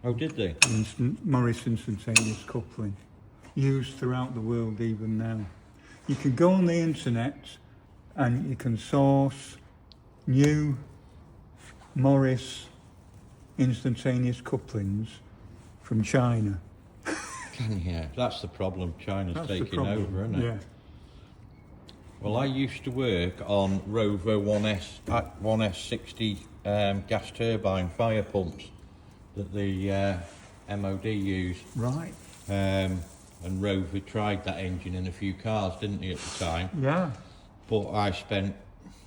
Oh, did they? Morris instantaneous coupling, used throughout the world even now. You can go on the internet and you can source new Morris instantaneous couplings from China. Yeah, that's the problem. China's That's taking over, isn't it? Yeah. Well, I used to work on Rover 1S60 gas turbine fire pumps that the MOD use. Right. And Rover tried that engine in a few cars, didn't he, at the time? Yeah. But I spent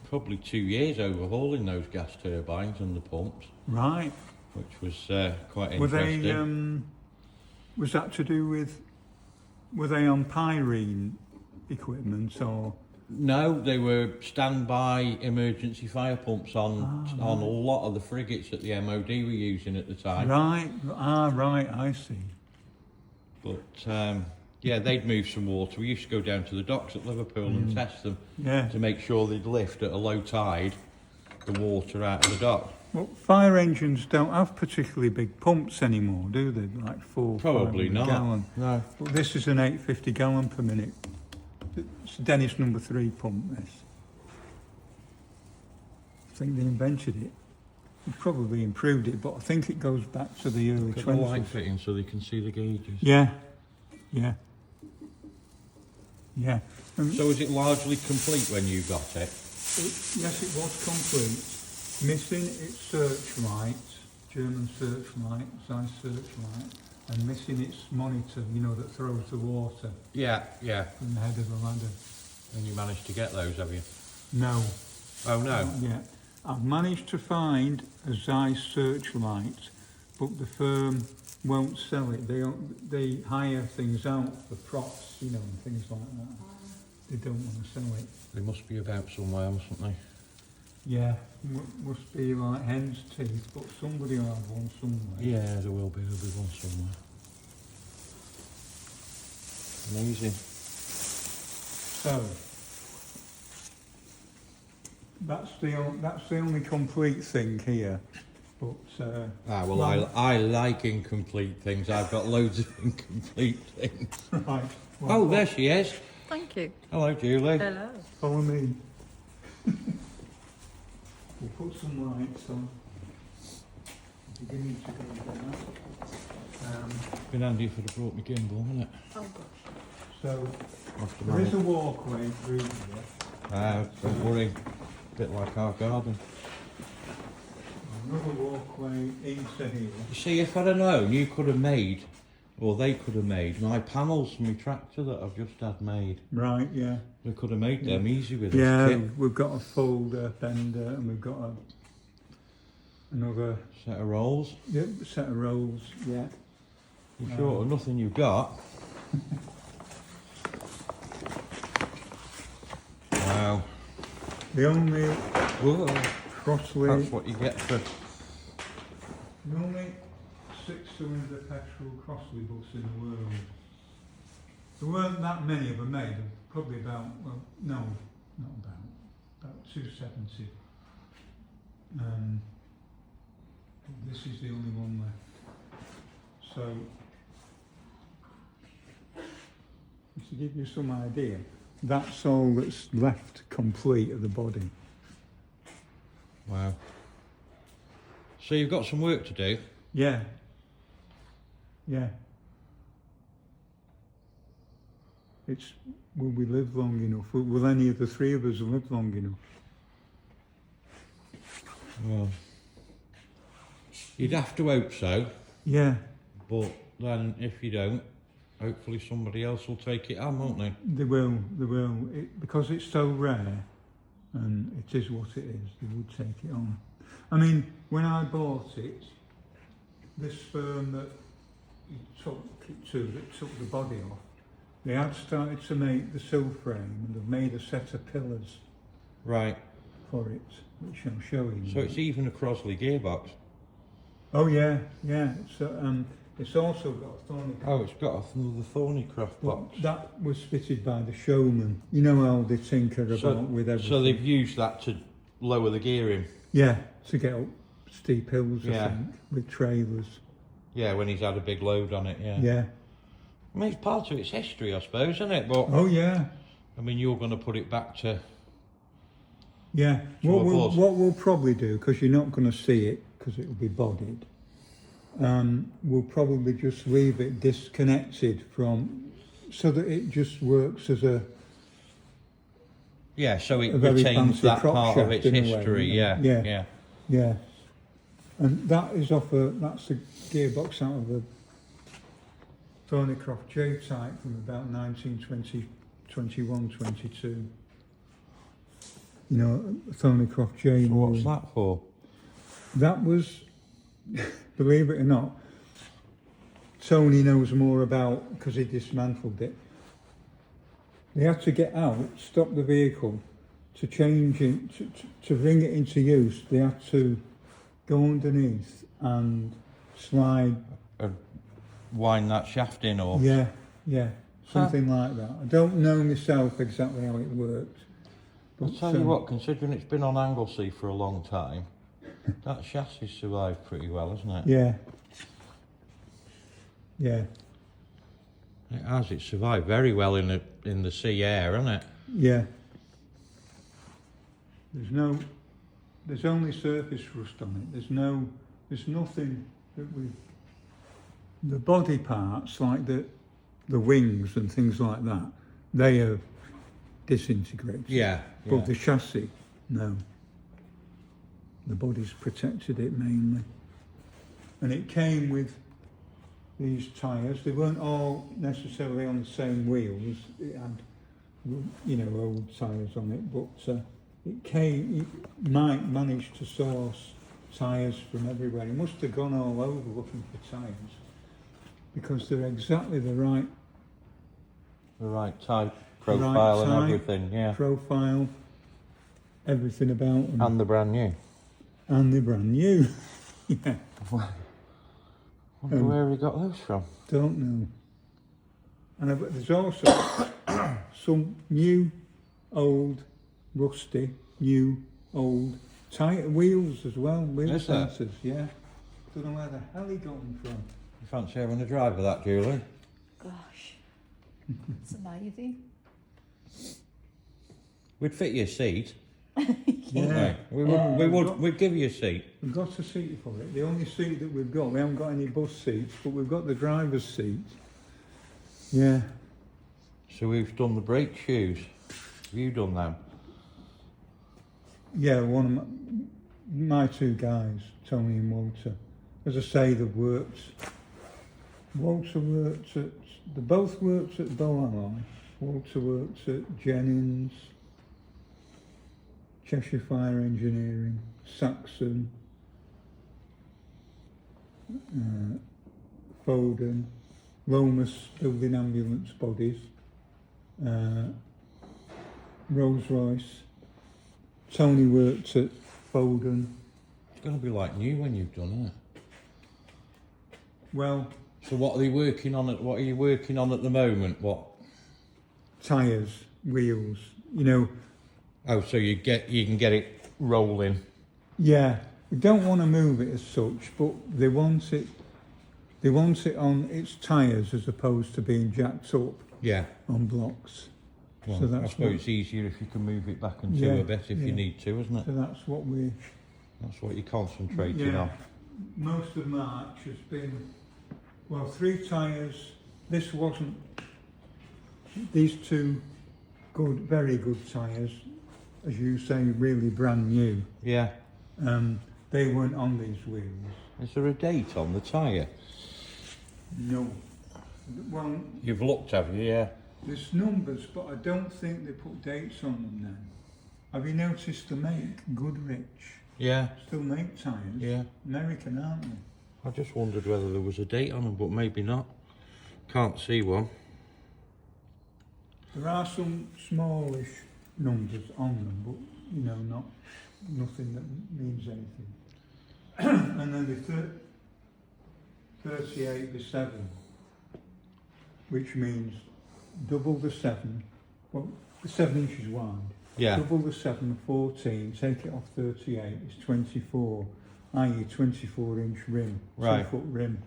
probably 2 years overhauling those gas turbines and the pumps. Right. Which was quite interesting. Were they, was that to do with, were they on pyrene equipment or? No, they were standby emergency fire pumps on a lot of the frigates that the MOD were using at the time. Right, right, I see. But yeah, they'd move some water. We used to go down to the docks at Liverpool and test them to make sure they'd lift at a low tide the water out of the dock. Well, fire engines don't have particularly big pumps anymore, do they? Like 400 Probably not. gallon. No. But this is an 850 gallon per minute. It's Dennis number 3 pump, this. I think they invented it. They probably improved it, but I think it goes back to the early 20s. Got the light fitting so they can see the gauges. Yeah, yeah, yeah. So was it largely complete when you got it? Yes, it was complete. Missing its searchlight, German searchlight, Zeiss searchlight, and missing its monitor, you know, that throws the water. Yeah, yeah. From the head of the ladder. And you managed to get those, have you? No. Oh, no? Yeah. I've managed to find a Zeiss searchlight, but the firm won't sell it. They hire things out for props, you know, and things like that. They don't want to sell it. They must be about somewhere, mustn't they? Yeah, must be like hen's teeth, but somebody will have one somewhere. Yeah, there will be. There'll be one somewhere. Amazing. So that's the only complete thing here. But well, I like incomplete things. I've got loads of incomplete things. Right. Well, oh, there she is. Thank you. Hello, Julie. Hello. Follow me. We'll put some lights on. Beginning to go down. Been handy if I'd have brought my gimbal, hasn't it? Oh gosh. So there is a walkway through here. Don't worry. A bit like our garden. Another walkway into here. You see, if I'd have known, you could have made, or they could have made, my panels from my tractor that I've just had made. Right, yeah. We could have made them easy with this kit. Yeah, we've got a folder bender and we've got another set of rolls. Yep, set of rolls, yeah. You're short of nothing you've got. Wow. The only crossley. That's what you get for. The only 6-cylinder petrol crossley bus in the world. There weren't that many of them made. Probably about, well, no, not about 270. This is the only one left. So, to give you some idea, that's all that's left complete of the body. Wow. So you've got some work to do? Yeah. Yeah. Will we live long enough? Will any of the three of us live long enough? Well, you'd have to hope so. Yeah. But then if you don't, hopefully somebody else will take it on, won't they? They will. Because it's so rare, and it is what it is, they would take it on. I mean, when I bought it, this firm that he took it to, that took the body off, they had started to make the sill frame and they've made a set of pillars for it, which I'm showing you. So it's even a Crossley gearbox? Oh yeah, yeah. It's also got a Thornycroft. Oh, it's got another Thornycroft box. That was fitted by the showman. You know how they tinker about with everything. So they've used that to lower the gearing? Yeah, to get up steep hills, I think, with trailers. Yeah, when he's had a big load on it, yeah. Yeah. I mean, it's part of its history, I suppose, isn't it? But Oh yeah. I mean, you're going to put it back to... Yeah. To What a bus. we'll probably do, because you're not going to see it, because it will be bodied, we'll probably just leave it disconnected from, so that it just works as a... Yeah, so it A very retains fancy that prop part of shaft its in a way, history, you know. yeah. Yeah. Yeah. And that is that's the gearbox out of the Thornycroft J type from about 1920, 21, 22. You know, Thornycroft J. So what's that for? That was, believe it or not, Tony knows more about, because he dismantled it. They had to get out, stop the vehicle, to change it, to bring it into use. They had to go underneath and slide. Wind that shaft in, or... Yeah, something like that. I don't know myself exactly how it worked. I'll tell you what, considering it's been on Anglesey for a long time, that chassis survived pretty well, hasn't it? Yeah. Yeah. It has. It survived very well in the sea air, hasn't it? Yeah. There's only surface rust on it. There's nothing that the body parts, like the wings and things like that, they are disintegrated. Yeah. But the chassis, no. The body's protected it mainly. And it came with these tyres. They weren't all necessarily on the same wheels. It had, you know, old tyres on it, but Mike managed to source tyres from everywhere. He must have gone all over looking for tyres, because they're exactly the right type, profile, type, and everything, yeah. Profile, everything about them. And the brand new. And they're brand new. Yeah. Wonder where he got those from. Don't know. And there's also some new, old, rusty, new, old tyre wheels as well. Wheel Is there? sensors, yeah. Don't know where the hell he got them from. You fancy having a drive of that, Julie? Gosh, it's amazing. We'd fit your seat, Yeah. wouldn't we? We'd give you a seat. We've got a seat for it. The only seat that we've got, we haven't got any bus seats, but we've got the driver's seat. Yeah. So we've done the brake shoes. Have you done them? Yeah, one of my two guys, Tony and Walter. As I say, they've worked. Walter worked at, they both worked at Boalloy. Walter worked at Jennings, Cheshire Fire Engineering, Saxon, Foden, Lomas Building Ambulance Bodies, Rolls Royce. Tony worked at Foden. It's going to be like new when you've done it. Well, so what are you working on at the moment? What? tyres, wheels, you know. Oh, so you can get it rolling. Yeah, we don't want to move it as such, but they want it on its tyres as opposed to being jacked up Yeah. on blocks. Well, So I that's suppose it's easier if you can move it back and to a bit if you need to, isn't it? So that's what That's what you're concentrating on. Most of March has been, well, 3 tyres. This wasn't, these 2 good, very good tyres, as you say, really brand new. Yeah. They weren't on these wheels. Is there a date on the tyre? No. Well, You've looked, have you? Yeah. there's numbers, but I don't think they put dates on them now. Have you noticed the make? Goodrich Yeah. still make tyres. Yeah. American, aren't they? I just wondered whether there was a date on them, but maybe not. Can't see one. There are some smallish numbers on them, but you know, nothing that means anything. And then the 38 by 7, which means double the 7. Well, the 7 inches wide. Yeah. Double the 7, 14. Take it off 38. It's 24. I.e., 24-inch rim. Right. 2-foot rim.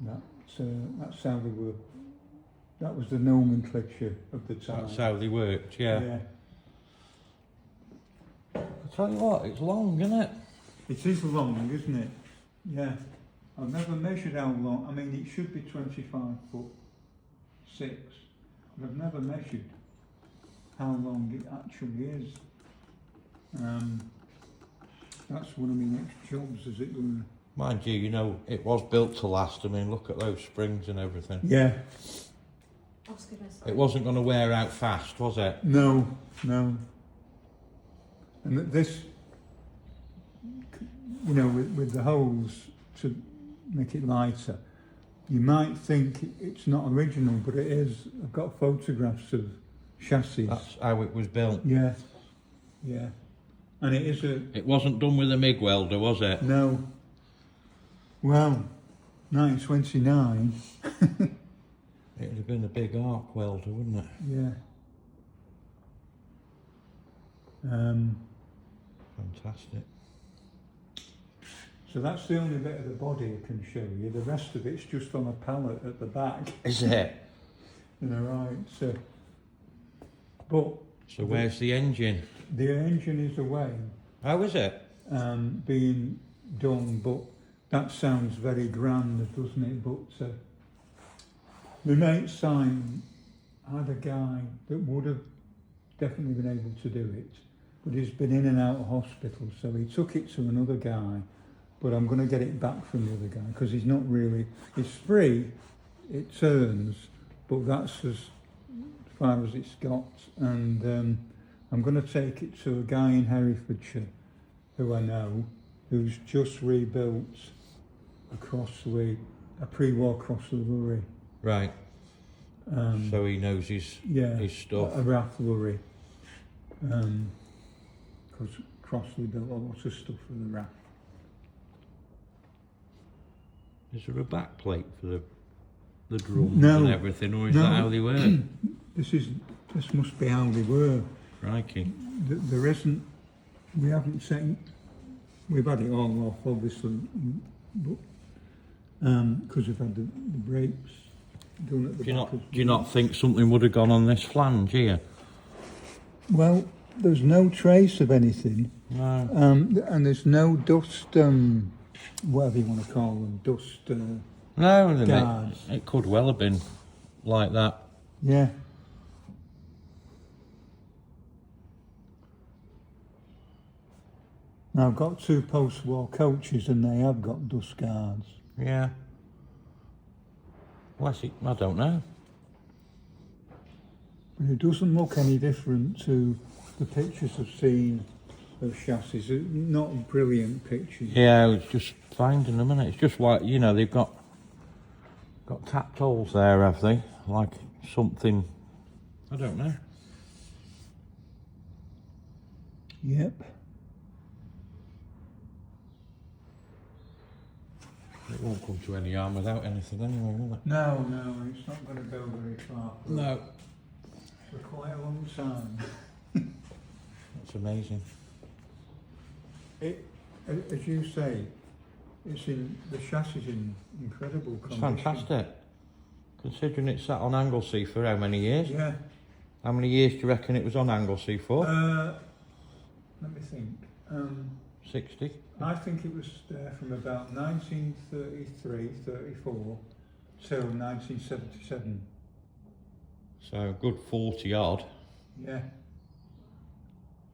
That's how they were. That was the nomenclature of the time. That's how they worked, yeah. I tell you what, it's long, isn't it? It is long, isn't it? Yeah. I've never measured how long. I mean, it should be 25'6", but I've never measured how long it actually is. That's one of my next jobs, as it were. Mind you, you know, it was built to last. I mean, look at those springs and everything. Yeah. It wasn't going to wear out fast, was it? No, no. And this, you know, with the holes to make it lighter, you might think it's not original, but it is. I've got photographs of chassis. That's how it was built. Yeah, yeah. And it is a... It wasn't done with a MIG welder, was it? No. Well, 1929. It would have been a big arc welder, wouldn't it? Yeah. Fantastic. So that's the only bit of the body I can show you. The rest of it's just on a pallet at the back. Is it? You know, right. So where's the engine? The engine is away. How is it? Being done, but that sounds very grand, doesn't it? But my mate Simon had a guy that would have definitely been able to do it, but he's been in and out of hospital, so he took it to another guy. But I'm going to get it back from the other guy because he's not really. It's free, it turns, but that's as far as it's got. And I'm going to take it to a guy in Herefordshire who I know, who's just rebuilt a crossley, a pre-war crossley lorry. Right. So he knows his stuff. A RAF lorry. Because Crossley built a lot of stuff for the RAF. Is there a back plate for the drums and everything, or is that how they were? This must be how they were. Crikey. There isn't. We haven't seen. We've had it all off, obviously, but because we've had the brakes done at the back. Do you not think something would have gone on this flange here? Well, there's no trace of anything. No. And there's no dust. Whatever you want to call them, dust. No, guards. It could well have been like that. Yeah. Now I've got 2 post-war coaches and they have got dust guards. Yeah. I don't know. But it doesn't look any different to the pictures I've seen of chassis. Not brilliant pictures. Yeah, I was just finding them, and it's just like, you know, they've got tapped holes there, have they? Like something, I don't know. Yep. It won't come to any harm without anything anyway, will it? No, it's not going to go very far. No. For quite a long time. That's amazing. As you say, the chassis is in incredible condition. It's fantastic. Considering it's sat on Anglesey for how many years? Yeah. How many years do you reckon it was on Anglesey for? Let me think. 60? I think it was there from about 1933, 34 till 1977. So a good 40 odd. Yeah.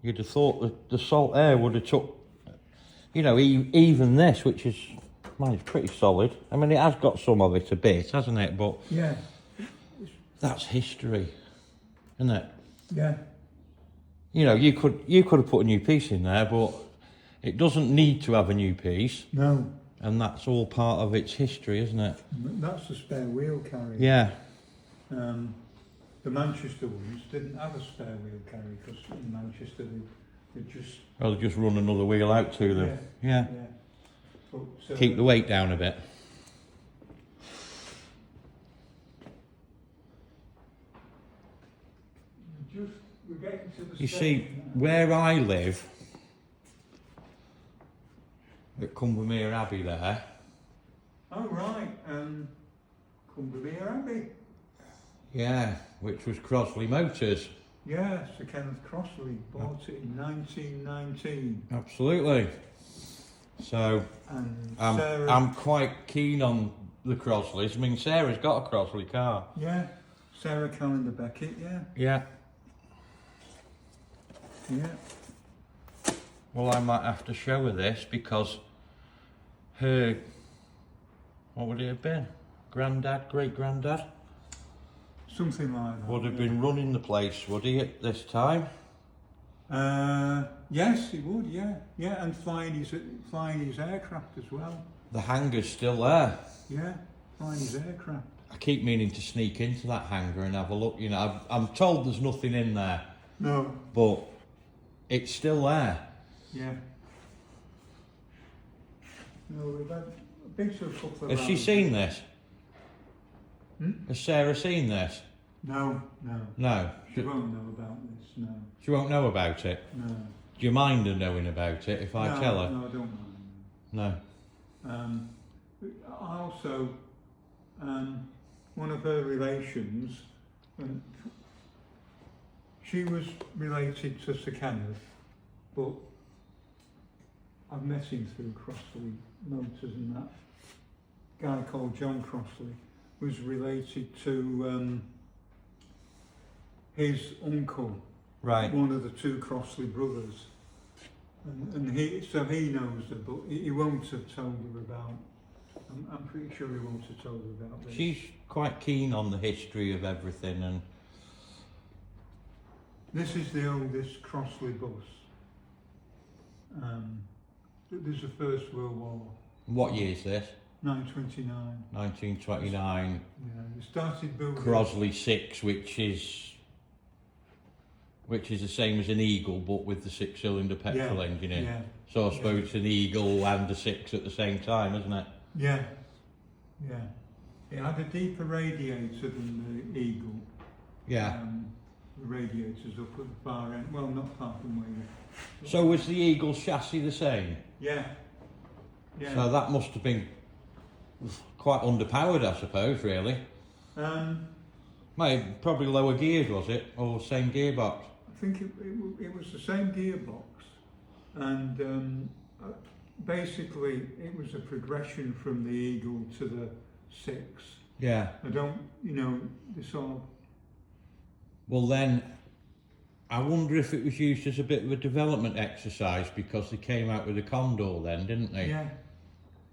You'd have thought that the salt air would have took, you know, even this, which is, it's pretty solid. I mean, it has got some of it a bit, hasn't it? But yeah, that's history, isn't it? Yeah. You know, you could have put a new piece in there, but it doesn't need to have a new piece. No. And that's all part of its history, isn't it? That's the spare wheel carrier. Yeah. The Manchester ones didn't have a spare wheel carrier because in Manchester they just... Well, just run another wheel out to them. Yeah. But, keep the weight down a bit. We're getting to the You see, where I live, at Cumbermere Abbey there, oh, right. Cumbermere Abbey. Yeah, which was Crossley Motors. Yeah, Sir Kenneth Crossley bought it in 1919. Absolutely. So And I'm quite keen on the Crossleys. I mean, Sarah's got a Crossley car. Yeah, Sarah Calendar Beckett, yeah. Yeah. Yeah. Well, I might have to show her this because her, what would it have been? Granddad, great granddad? Something like that. Would have been running the place, would he, at this time? Yes, he would, yeah. Yeah, and flying his aircraft as well. The hangar's still there. Yeah, flying his aircraft. I keep meaning to sneak into that hangar and have a look. You know, I'm told there's nothing in there, No. but it's still there. Yeah. No, we've had been to a couple of Has she rounds. seen this? Hmm? Has Sarah seen this? No. No. She won't know about this, no. She won't know about it. No. Do you mind her knowing about it if I tell her? No, I don't mind. No. Also, one of her relations, she was related to Sir Kenneth, but I've met him through Crossley Motors, and that guy called John Crossley was related to his uncle, Right. one of the two Crossley brothers. And he knows her, but he won't have told her about. I'm pretty sure he won't have told her about this. She's quite keen on the history of everything, and This is the oldest Crossley bus. There's the First World War, what year is this? 929. 1929. Yeah, they started building. Crossley 6, which is the same as an Eagle, but with the 6-cylinder petrol engine in. Yeah, So I suppose it's an Eagle and a 6 at the same time, isn't it? yeah. It had a deeper radiator than the Eagle. Yeah. The radiators up at the far end. Well, not far from where you. So was the Eagle chassis the same? Yeah. So that must have been quite underpowered, I suppose, really. Probably lower geared, was it? Or same gearbox? I think it was the same gearbox, and basically it was a progression from the Eagle to the 6. Yeah. I don't, the sort of. Well then, I wonder if it was used as a bit of a development exercise because they came out with a Condor then, didn't they? Yeah.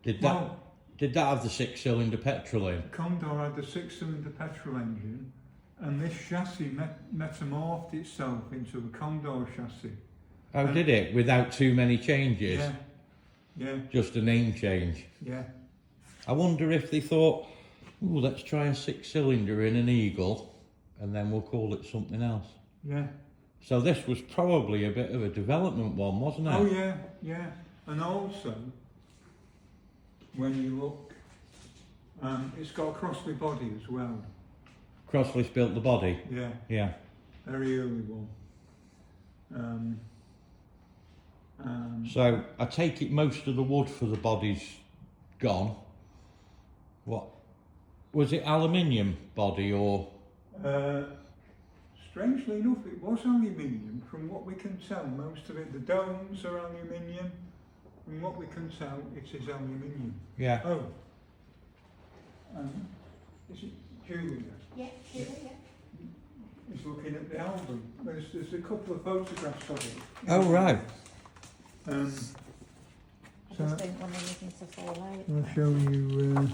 Did that have the 6-cylinder petrol in? Condor had the 6-cylinder petrol engine, and this chassis metamorphed itself into a Condor chassis. Oh, did it? Without too many changes? Yeah. Just a name change? Yeah. I wonder if they thought, ooh, let's try a 6-cylinder in an Eagle, and then we'll call it something else. Yeah. So this was probably a bit of a development one, wasn't it? Oh yeah. And also, when you look, it's got a Crossley body as well. Crossley's built the body? Yeah. Yeah. Very early one. So I take it most of the wood for the body's gone. What? Was it aluminium body or? Strangely enough, it was aluminium. From what we can tell, most of it, the domes are aluminium. From what we can tell, it is aluminium. Yeah. Oh. Is it Julia? Yeah, yeah. He's looking at the album. There's a couple of photographs of it. Oh, right. I just don't want anything to fall out. I'll show you.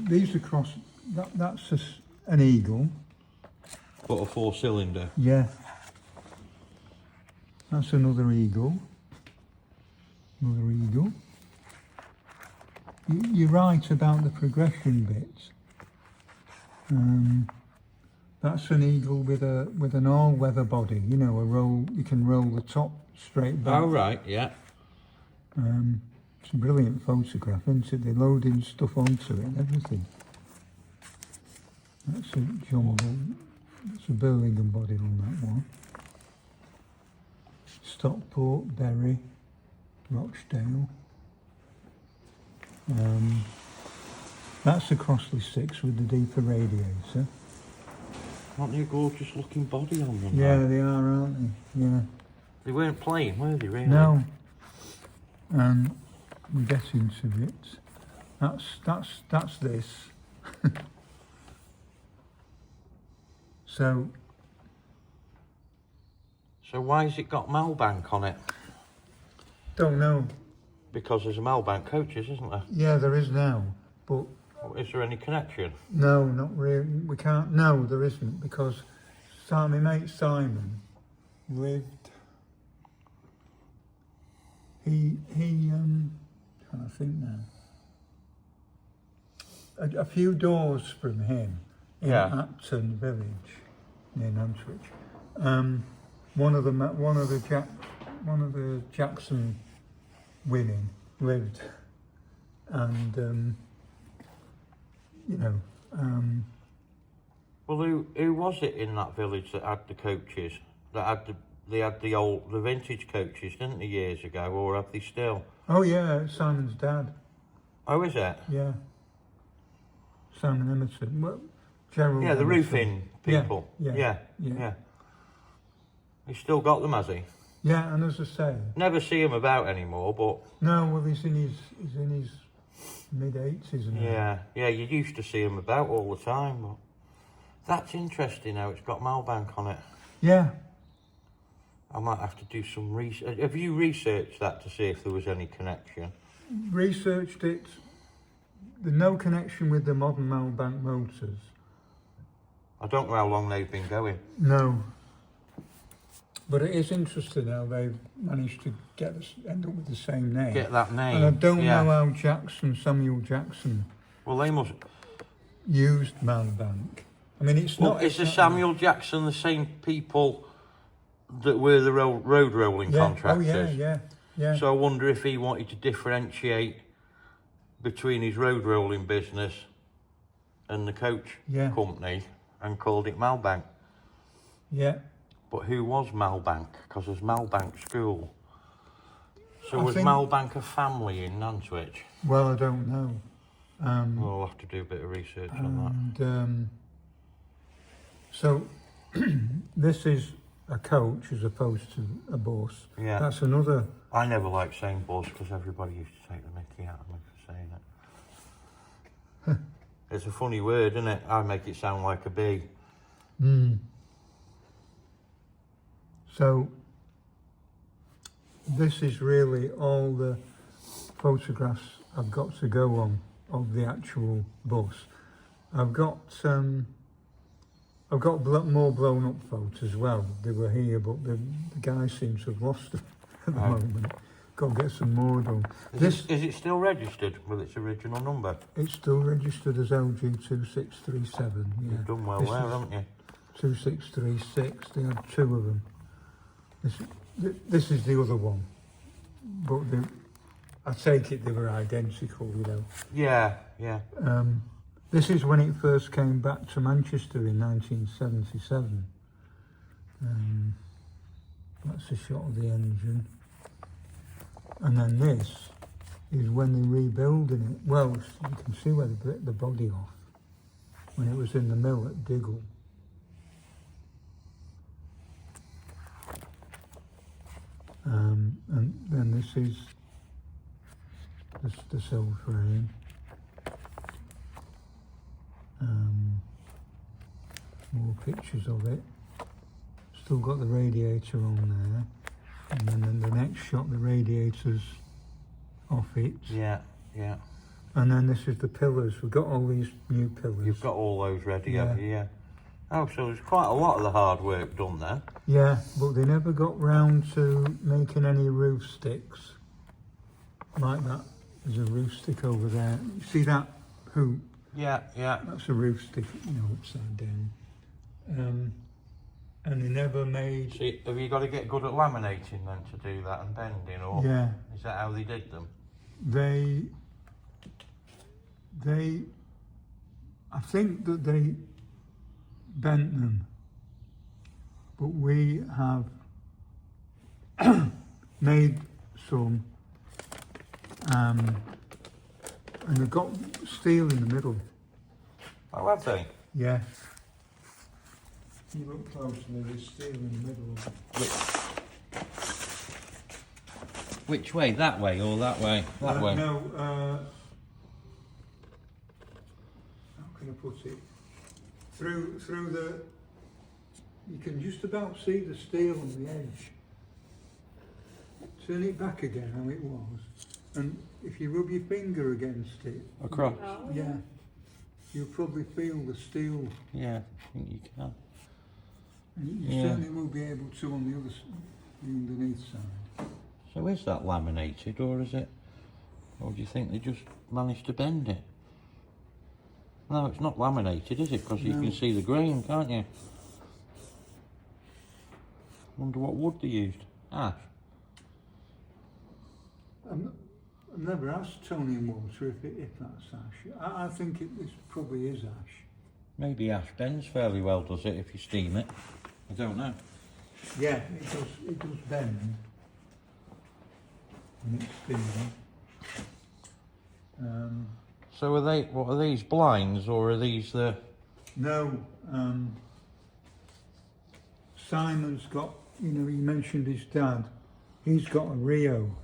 These are that's an Eagle. But a 4-cylinder. Yeah. That's another Eagle. Another Eagle. You're right about the progression bits. That's an Eagle with an all-weather body. A roll. You can roll the top straight back. Oh, right, yeah. It's a brilliant photograph, isn't it? They're loading stuff onto it and everything. That's a jumbo. It's a Birmingham body on that one. Stockport, Bury, Rochdale. That's the Crossley 6 with the deeper radiator. Aren't they a gorgeous looking body on them? Yeah, though? they are, aren't they? Yeah. They weren't plain, were they, really? No. And we get into it. That's this. So why has it got Malbank on it? don't know. Because there's a Malbank coaches, isn't there? Yeah, there is now, but Is there any connection? no, not really. We can't. No, there isn't, because my mate Simon lived. Trying to think now. A few doors from him in Acton Village near Nantwich. One of the Jackson women lived, and Well, who was it in that village that had the coaches? They had the vintage coaches, didn't they, years ago, or have they still? oh yeah, Simon's dad. Oh, is it? Yeah, Simon Emerson. Well, Gerald. Yeah, the Emerson. roofing people. Yeah. He's still got them, has he? Yeah, and as I say, Never see him about anymore, but no, well, he's in his mid-80s now. yeah, you used to see him about all the time. But that's interesting how it's got Malbank on it. Yeah. I might have to do some research. Have you researched that to see if there was any connection? Researched it. There's no connection with the modern Malbank motors. I don't know how long they've been going. No. But it is interesting how they've managed to end up with the same name. Get that name. And I don't know how Samuel Jackson, Well, they must. used Malbank. I mean, it's not. Is the Samuel Jackson the same people that were the road rolling contractors? Oh yeah. So I wonder if he wanted to differentiate between his road rolling business and the coach company and called it Malbank. Yeah. But who was Malbank? Because there's Malbank School. So was think- Malbank a family in Nantwich? Well, I don't know. We'll have to do a bit of research on And so this is a coach as opposed to a bus. Yeah. That's another. that. I never liked saying bus because everybody used to take the mickey out of me for saying it. It's a funny word, isn't it? I make it sound like a bee. So this is really all the photographs I've got to go on of the actual bus. I've got more blown up photos as well. They were here, but the guy seems to have lost them at the moment. Got to get some more done. Is it still registered with its original number? It's still registered as LG2637. Yeah. You've done well there, haven't you? 2636. They had two of them. This is the other one, but I take it they were identical, you know. Yeah. This is when it first came back to Manchester in 1977. That's a shot of the engine. And then this is when they're rebuilding it. Well, you can see where they bit the body off when it was in the mill at Diggle. And then this is the sill frame. More pictures of it. Still got the radiator on there. And then in the next shot, the radiator's off it. Yeah. And then this is the pillars. We've got all these new pillars. You've got all those ready, haven't you? Yeah. Oh, so there's quite a lot of the hard work done there. Yeah, but they never got round to making any roof sticks. Like that. There's a roof stick over there. You see that hoop? Yeah. That's a roof stick, upside down. And they never made... See, have you got to get good at laminating then to do that and bending, or Yeah. is that how they did them? I think that they bent them, but we have made some And they've got steel in the middle. Oh, have they? Yeah. You look closely, there's steel in the middle. Which way? That way or that way? That way? No, how can I put it? Through the, you can just about see the steel on the edge. Turn it back again how it was, and if you rub your finger against it, Across? yeah, you'll probably feel the steel. Yeah, I think you can. And you certainly will be able to on the the underneath side. So is that laminated, or is it, or do you think they just managed to bend it? No, it's not laminated, is it? Because you can see the grain, can't you? Wonder what wood they used. Ash. I've never asked Tony and Walter if that's ash. I think this probably is ash. Maybe ash bends fairly well, does it, if you steam it? I don't know. Yeah, it does bend. And it's steaming. So what are these, blinds, or are these the... No, Simon's got, you know, he mentioned his dad. He's got a Rio.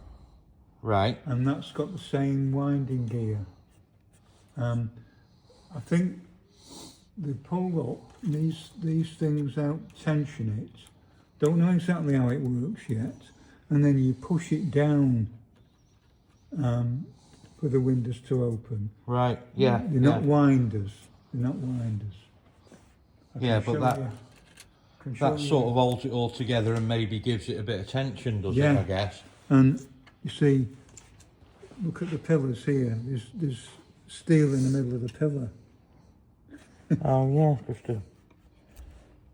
Right. And that's got the same winding gear. I think they pull up these things out, tension it. Don't know exactly how it works yet. And then you push it down for the windows to open. Right, yeah. They're not winders. They're not winders. Yeah, but that sort of holds it all together and maybe gives it a bit of tension, does it, I guess? And you see, look at the pillars here. There's steel in the middle of the pillar. Oh yeah, just a...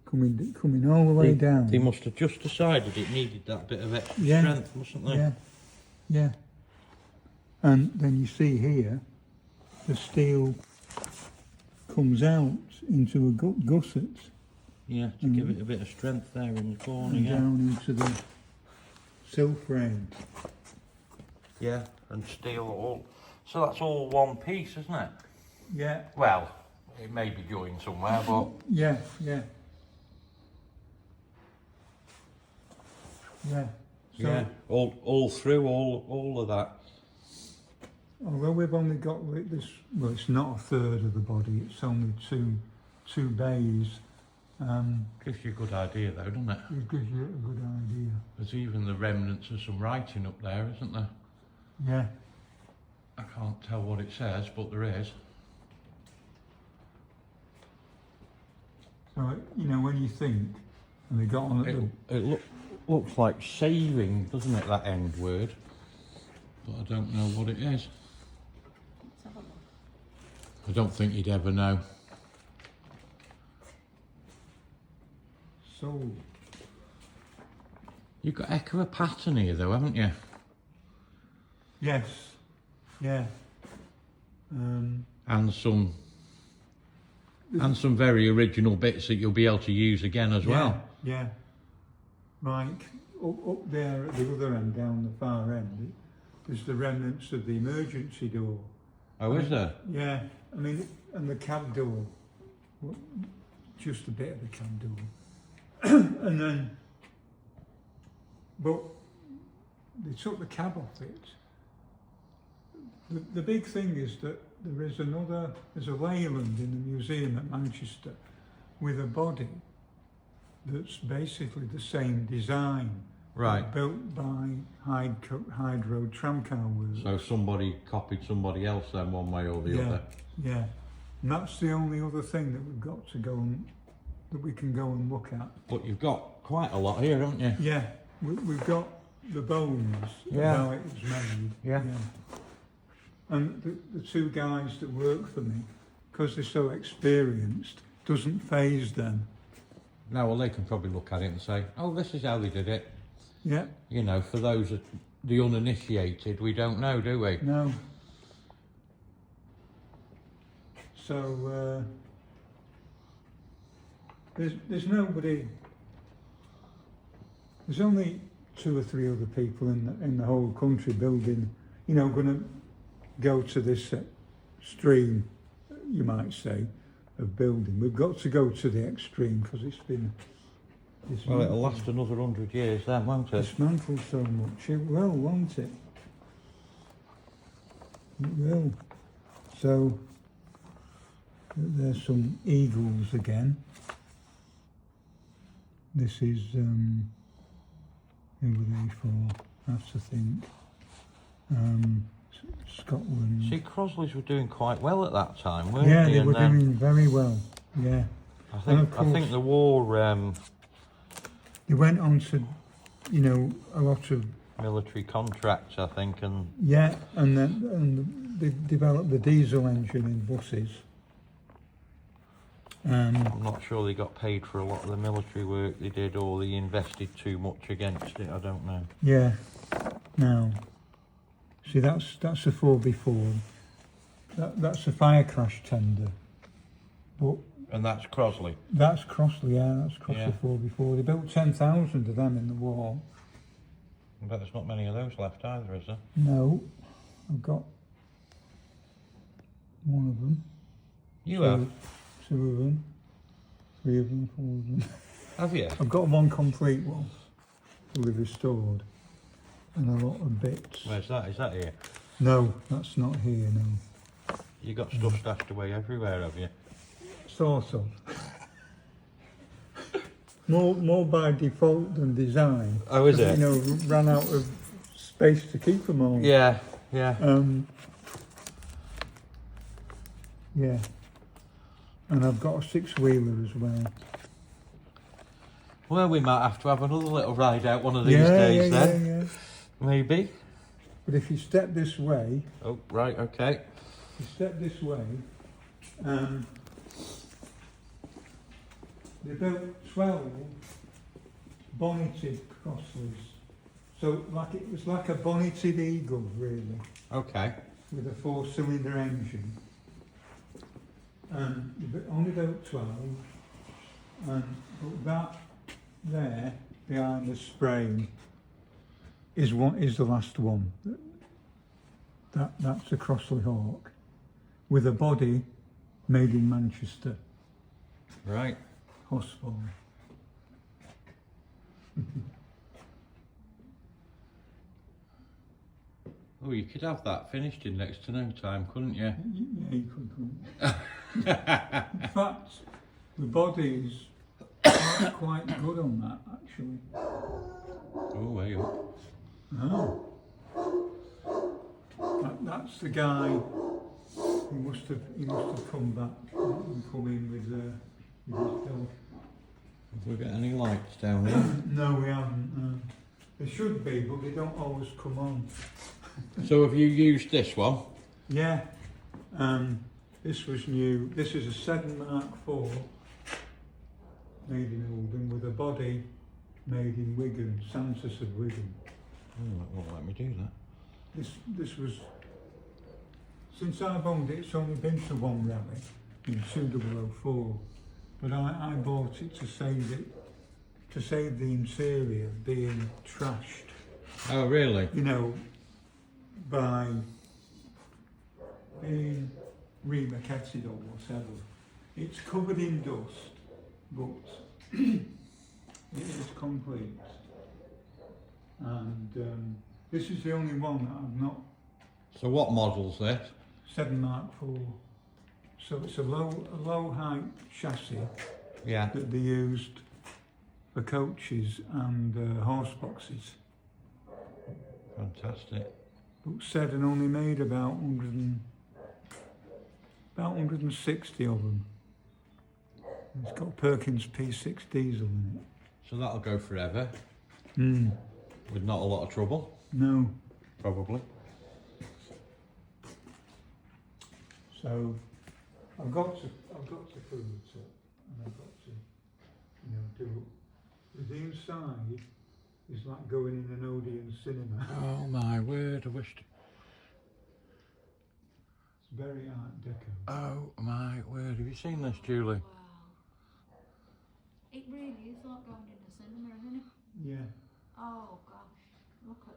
Coming all the way down. They must have just decided it needed that bit of extra strength, mustn't they? Yeah, yeah. And then you see here, the steel comes out into a gusset. Yeah, to give it a bit of strength there in the corner, and down into the sill frame. Yeah, and steel all. So that's all one piece, isn't it? Yeah. Well, it may be joined somewhere, but... Yeah, yeah. Yeah. So, yeah, all through, all of that. Although we've only got this, well, it's not a third of the body, it's only two bays. Gives you a good idea though, doesn't it? It gives you a good idea. There's even the remnants of some writing up there, isn't there? Yeah. I can't tell what it says, but there is. So, you know, when you think, and they got on at it looks like saving, doesn't it, that end word? But I don't know what it is. I don't think you'd ever know. So, You've got a heck of a pattern here though, haven't you? yes, yeah. And some very original bits that you'll be able to use again as well. Yeah. Like up there at the other end, down the far end, there's the remnants of the emergency door. Oh, is there? Yeah, I mean, and the cab door, just a bit of the cab door. And then, but they took the cab off it. The big thing is that there's a Leyland in the museum at Manchester with a body that's basically the same design. Right. Built by Hyde Road Tramcar Works. So somebody copied somebody else then one way or the other. Yeah. And that's the only other thing that we've got to go and, that we can go and look at. But you've got quite a lot here, haven't you? Yeah. We've got the bones of how it was made. Yeah. And the two guys that work for me, because they're so experienced, doesn't faze them. No, well, they can probably look at it and say, oh, this is how they did it. Yeah. You know, for those that, the uninitiated, we don't know, do we? No. So, there's nobody, there's only 2 or 3 other people in the whole country building, you know, going to go to this extreme, you might say, of building. We've got to go to the extreme because it's been Well, it'll last another 100 years then, won't it? dismantled so much. It will, won't it? It will. So there's some eagles again. This is who were they for? I have to think. Scotland. See, Crossleys were doing quite well at that time, weren't Yeah, they? they were And doing very well. Yeah. I And of think course- the war, They went on to, you know, a lot of military contracts, I think, and and they developed the diesel engine in buses. I'm not sure they got paid for a lot of the military work they did, or they invested too much against it. I don't know. Yeah. Now, see, that's a 4x4. That's a fire crash tender. But And that's Crossley. that's Crossley, yeah, that's Crossley Yeah. 4x4. They built 10,000 of them in the war. But there's not many of those left either, is there? No, I've got one of them. You two, have? 2 of them, 3 of them, 4 of them. Have you? I've got one complete one, fully restored, and a lot of bits. Where's that? Is that here? No, that's not here, no. You got stuff stashed away everywhere, have you? Sort of. More by default than design. Oh, is it? You know, ran out of space to keep them all. Yeah, yeah. Yeah. And I've got a 6-wheeler as well. Well, we might have to have another little ride out one of these days then. Yeah. Maybe. But if you step this way, Oh, right, okay. They built 12 bonneted Crossleys. So it was like a bonneted eagle, really, Okay. with a 4-cylinder engine. And they only built 12. But that there, behind the spray, is the last one. That's a Crossley Hawk, with a body made in Manchester. Right. Hospital. Oh, you could have that finished in next to no time, couldn't you? Yeah, you could. In fact, the body is quite good on that, actually. Oh, way up. Oh. That's the guy. He must have come back and come in with his dog. Have we got any lights down here? No, we haven't. There should be, but they don't always come on. So have you used this one? Yeah. This was new. This is a 7 Mark IV, made in Oldham, with a body made in Wigan, Santos of Wigan. Oh, that won't let me do that. This was, since I've owned it, it's only been to one rally in 2004, but I bought it to save the interior being trashed, Oh, really? you know, by being remaquetted or whatever. It's covered in dust, but it is complete. And this is the only one that I've not. So what model's this? 7 Mark IV. So it's a low height chassis Yeah. that they used for coaches and horse boxes. Fantastic. But said and only made about 160 of them. It's got Perkins P6 diesel in So that'll go forever, it. with not a lot of trouble, No. probably. So I've got to prove it up, and I've got to, you know, do. The inside is like going in an Odeon cinema. Oh my word, I wished. It's very Art Deco. Oh my word, have you seen this, Julie? Wow. It really is like going in a cinema, isn't it? Yeah. Oh gosh, look at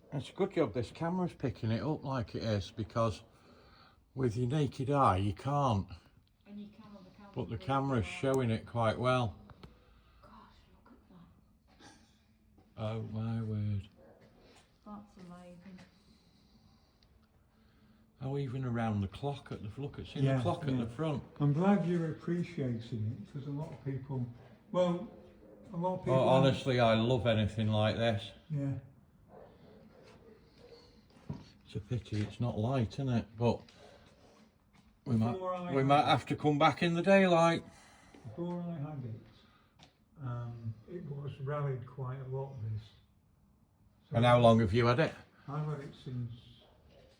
that. It's a good job this camera's picking it up like it is, because with your naked eye you can't. And you can on the camera. But the camera's showing it quite well. Gosh, look at that. Oh my word. That's amazing. Oh, even around the clock at the look, it's in Yeah, the clock at yeah. the front. I'm glad you're appreciating it, because a lot of people, well, a lot of people. Oh, honestly, I love anything like this. Yeah. It's a pity it's not light, isn't it? But we Before might have to come back in the daylight. Before I had it was rallied quite a lot, this. So And how long have you had it? I've had it since,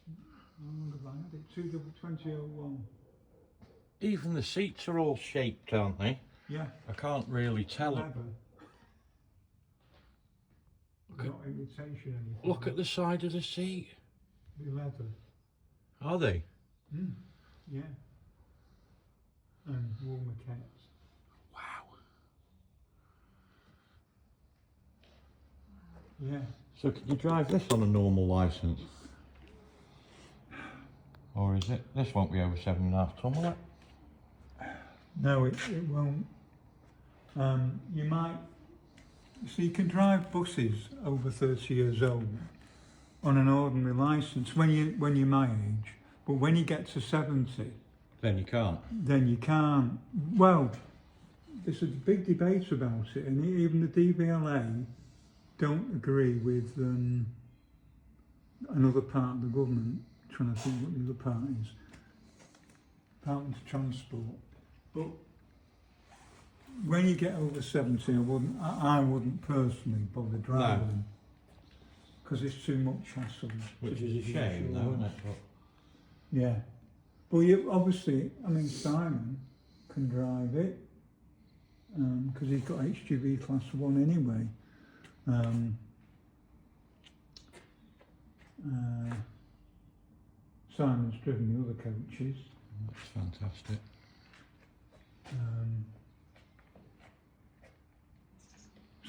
how long have I had it? 2001. Even the seats are all shaped, aren't they? Yeah. I can't really tell. Leather. Not imitation anything. Look at the side of the seat. The leather. Are they? Mm. Yeah. And wool maquettes. Wow. Yeah. So can you drive this on a normal licence? Or is it? This won't be over 7.5 tonne, will it? No, it won't. You might. So you can drive buses over 30 years old on an ordinary licence when you're my age, but when you get to 70, Then you can't. then you can't. Well, there's a big debate about it, and even the DVLA don't agree with another part of the government. Trying to think what the other part is. Department of Transport. But when you get over 70, I wouldn't personally bother driving them, because it's too much hassle. Which is a shame, though, isn't it? But Yeah. Well, you obviously, I mean, Simon can drive it, because he's got HGV class 1 anyway. Simon's driven the other coaches. that's fantastic.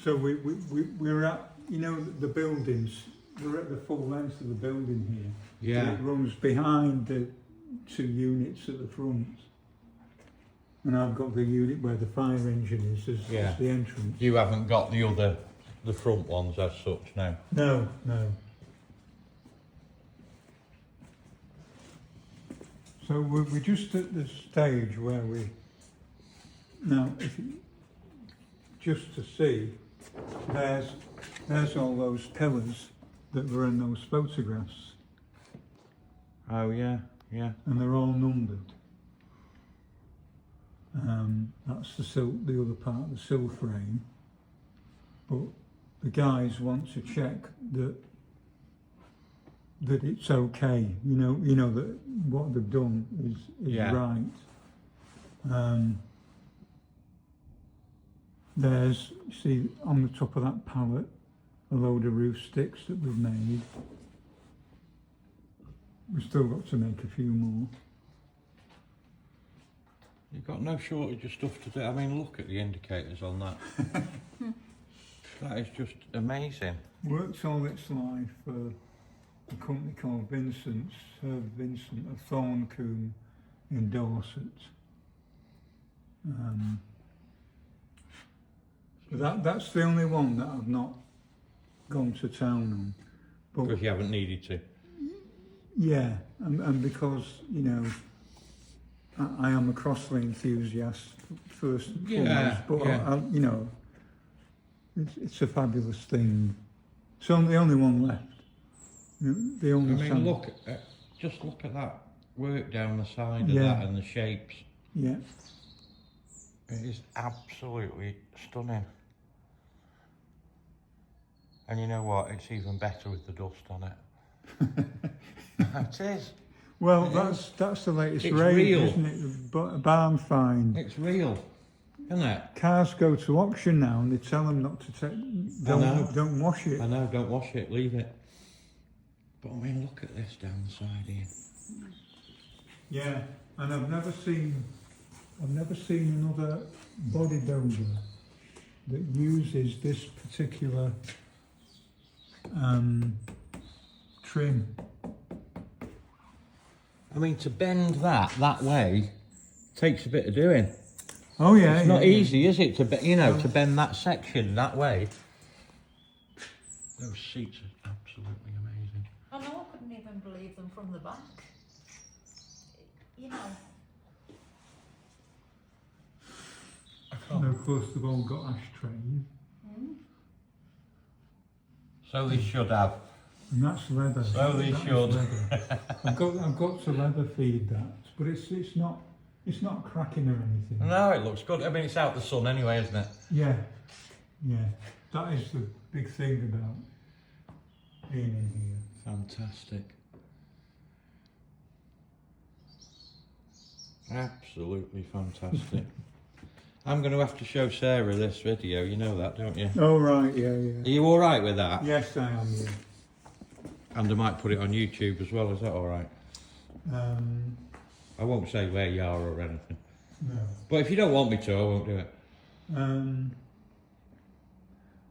So we're at, you know, the buildings, we're at the full length of the building here. Yeah. So it runs behind the 2 units at the front. And I've got the unit where the fire engine is as Yeah. the entrance. You haven't got the front ones as such now. No. So we're just at the stage where now, just to see, there's all those pillars that were in those photographs, Oh yeah, yeah. and they're all numbered. That's the other part of the sill frame, but the guys want to check that it's okay. You know that what they've done is Yeah. right. There's, see, on the top of that pallet, a load of roof sticks that we've made. We've still got to make a few more. You've got no shortage of stuff to do. I mean, look at the indicators on that. That is just amazing. Worked all its life for a company called Vincent's, Sir Vincent of Thorncombe in Dorset. That's the only one that I've not gone to town on. But Because you haven't needed to. yeah, and because, you know, I am a crossley enthusiast first and Yeah, foremost, but yeah. you know, it's a fabulous thing. It's the only one left. You know, the I only mean, just look at that work down the side of Yeah. that and the shapes. Yeah. It is absolutely stunning. And you know what? It's even better with the dust on it. It is. Well, It that's the latest It's rage, real. isn't it? A barn find. It's real, isn't it? Cars go to auction now, and they tell them not to take. Don't wash it. I know, don't wash it, leave it. But I mean, look at this down the side here. Yeah, and I've never seen another bodybuilder that uses this particular trim. I mean, to bend that way takes a bit of doing. Oh yeah, It's not yeah, easy, is it? To bend that section that way. Those seats are absolutely amazing. I know, I couldn't even believe them from the back. You know, And of course they've all got ashtrays. So they should have. And that's leather. So they That is should. leather. I've got to leather feed that, but it's not cracking or anything. No, it looks good. I mean, it's out the sun anyway, isn't it? Yeah, yeah. That is the big thing about being in here. Fantastic. Absolutely fantastic. I'm going to have to show Sarah this video, you know that, don't you? Oh right, yeah, yeah. Are you alright with that? Yes, I am. Yeah. And I might put it on YouTube as well, is that alright? I won't say where you are or anything. No. But if you don't want me to, I won't do it.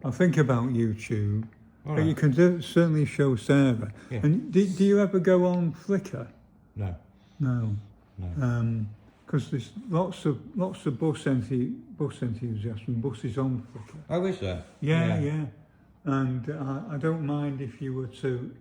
I'll think about YouTube. All But right. you can certainly show Sarah. Yeah. And do you ever go on Flickr? No. No. No. Because there's lots of bus enthusiasts and buses on Flickr. Oh, is there? Yeah. And I don't mind if you were to